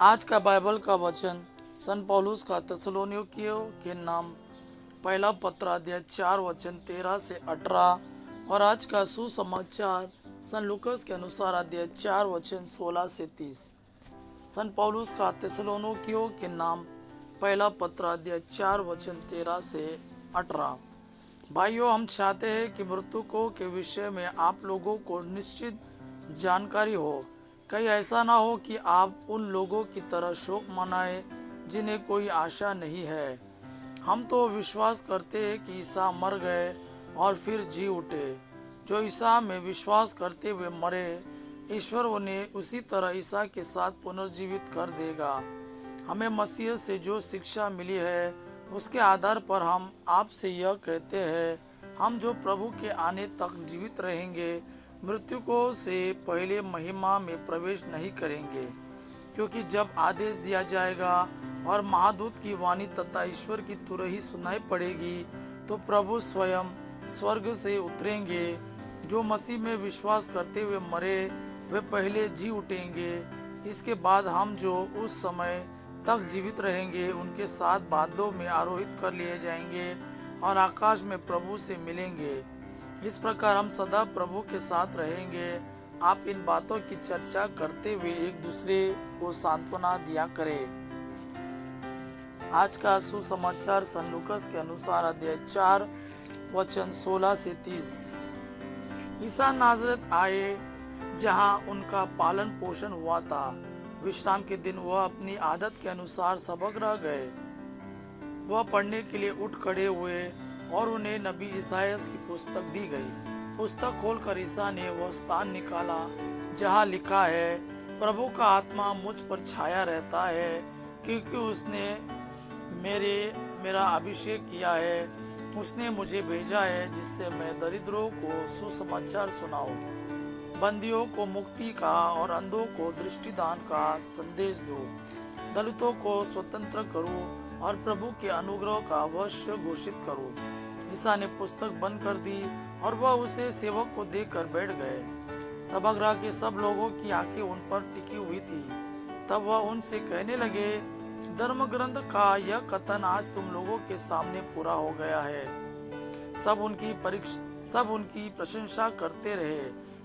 आज का बाइबल का वचन सन पौलुस का थिस्सलुनीकियों के नाम पहला पत्र अध्याय 4 वचन 13 से 18 और आज का सुसमाचार सन लूकास के अनुसार अध्याय 4 वचन 16 से 30। सन पौलुस का थिस्सलुनीकियों के नाम पहला पत्र अध्याय 4 वचन 13 से 18। भाइयों, हम चाहते हैं कि मृतकों के विषय में आप लोगों को निश्चित जानकारी हो। कहीं ऐसा ना हो कि आप उन लोगों की तरह शोक मनाएं जिन्हें कोई आशा नहीं है। हम तो विश्वास करते हैं कि ईसा मर गए और फिर जी उठे। जो ईसा में विश्वास करते हुए मरे, ईश्वर उन्हें उसी तरह ईसा के साथ पुनर्जीवित कर देगा। हमें मसीह से जो शिक्षा मिली है उसके आधार पर हम आपसे यह कहते हैं, हम जो प्रभु के आने तक जीवित रहेंगे मृतकों से पहले महिमा में प्रवेश नहीं करेंगे। क्योंकि जब आदेश दिया जाएगा और महादूत की वाणी तथा ईश्वर की तुरही सुनाई पड़ेगी, तो प्रभु स्वयं स्वर्ग से उतरेंगे। जो मसीह में विश्वास करते हुए मरे वे पहले जी उठेंगे। इसके बाद हम जो उस समय तक जीवित रहेंगे उनके साथ बादलों में आरोहित कर लिए जाएंगे और आकाश में प्रभु से मिलेंगे। इस प्रकार हम सदा प्रभु के साथ रहेंगे। आप इन बातों की चर्चा करते हुए एक दूसरे को सांत्वना दिया करें। आज का सुसमाचार सन लूकास के अनुसार अध्याय 4 वचन 16 से 30। ईसा नाजरत आए जहां उनका पालन पोषण हुआ था। विश्राम के दिन वह अपनी आदत के अनुसार सभागृह गए। वह पढ़ने के लिए उठ खड़े हुए और उन्हें नबी ईसायाह की पुस्तक दी गई। पुस्तक खोलकर ईसा ने वह स्थान निकाला जहाँ लिखा है, प्रभु का आत्मा मुझ पर छाया रहता है, क्योंकि उसने मेरा अभिषेक किया है। उसने मुझे भेजा है जिससे मैं दरिद्रों को सुसमाचार सुनाऊं, बंदियों को मुक्ति का और अंधों को दृष्टिदान का संदेश दूं, दलितों को स्वतंत्र करूं और प्रभु के अनुग्रह का वर्ष घोषित करूं। ईसा ने पुस्तक बंद कर दी और वह उसे सेवक को देकर बैठ गए। सभागृह के सब लोगों की आंखें उन पर टिकी हुई थी। तब वह उनसे कहने लगे, धर्म ग्रंथ का यह कथन आज तुम लोगों के सामने पूरा हो गया है। सब उनकी प्रशंसा करते रहे।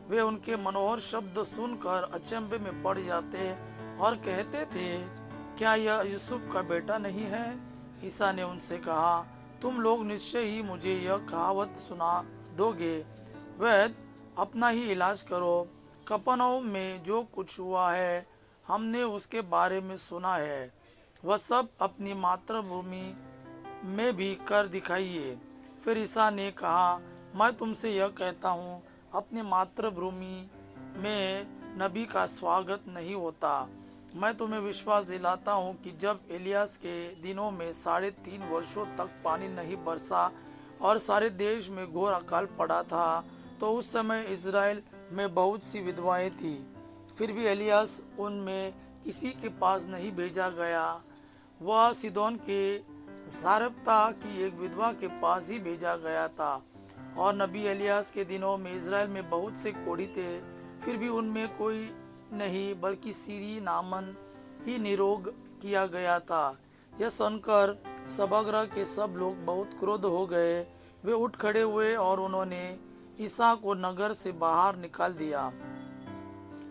वे उनके मनोहर शब्द सुनकर अचंभे में पड़ जाते और कहते थे, क्या यह यूसुफ का बेटा नहीं है? ईसा ने उनसे कहा, तुम लोग निश्चय ही मुझे यह कहावत सुना दोगे, वैद्य अपना ही इलाज करो। कफरनहूम में जो कुछ हुआ है हमने उसके बारे में सुना है, वह सब अपनी मातृभूमि में भी कर दिखाइए। फिर ईसा ने कहा, मैं तुमसे यह कहता हूँ, अपनी मातृभूमि में नबी का स्वागत नहीं होता। मैं तुम्हें विश्वास दिलाता हूँ कि जब एलियास के दिनों में 3.5 वर्षों तक पानी नहीं बरसा और सारे देश में घोर अकाल पड़ा था, तो उस समय इज़राइल में बहुत सी विधवाएं थीं। फिर भी एलियास उनमें किसी के पास नहीं भेजा गया। वह सीदोन के सारेप्ता की एक विधवा के पास ही भेजा गया था। और नबी एलियास के दिनों में इज़राइल में बहुत से कोढ़ी थे, फिर भी उनमें कोई नहीं बल्कि सीरी नामन ही निरोग किया गया था। यह सुनकर सभागृह के सब लोग बहुत क्रोध हो गए। वे उठ खड़े हुए और उन्होंने ईसा को नगर से बाहर निकाल दिया।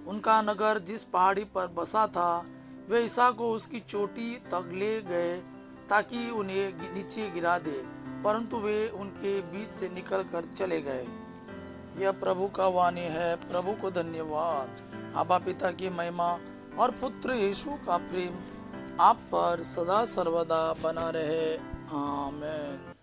उनका नगर जिस पहाड़ी पर बसा था, वे ईसा को उसकी चोटी तक ले गए ताकि उन्हें नीचे गिरा दे, परंतु वे उनके बीच से निकलकर चले गए। यह प्रभु का वाणी है। प्रभु को धन्यवाद। आबा पिता की महिमा और पुत्र यीशु का प्रेम आप पर सदा सर्वदा बना रहे। आमीन।